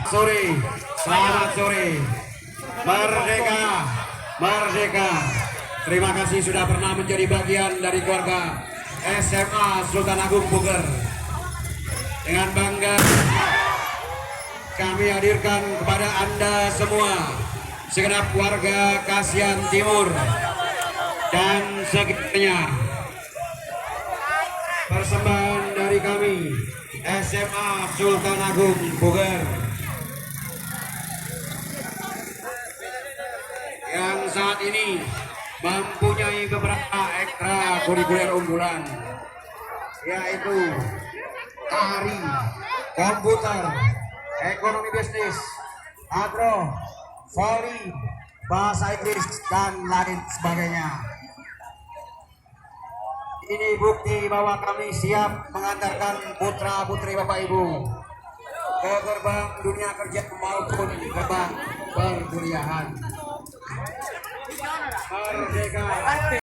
sore, selamat sore. Merdeka, merdeka. Terima kasih sudah pernah menjadi bagian dari keluarga SMA Sultan Agung Puger. Dengan bangga kami hadirkan kepada Anda semua, segenap warga Kasihan Timur dan sekitarnya, persembahan dari kami SMA Sultan Agung Puger yang saat ini mempunyai beberapa ekstra kurikuler unggulan, yaitu tari, komputer, ekonomi bisnis, agro, voli, bahasa Inggris, dan lain sebagainya. Ini bukti bahwa kami siap mengantarkan putra-putri Bapak Ibu ke gerbang dunia kerja maupun gerbang perkuliahan. Merdeka.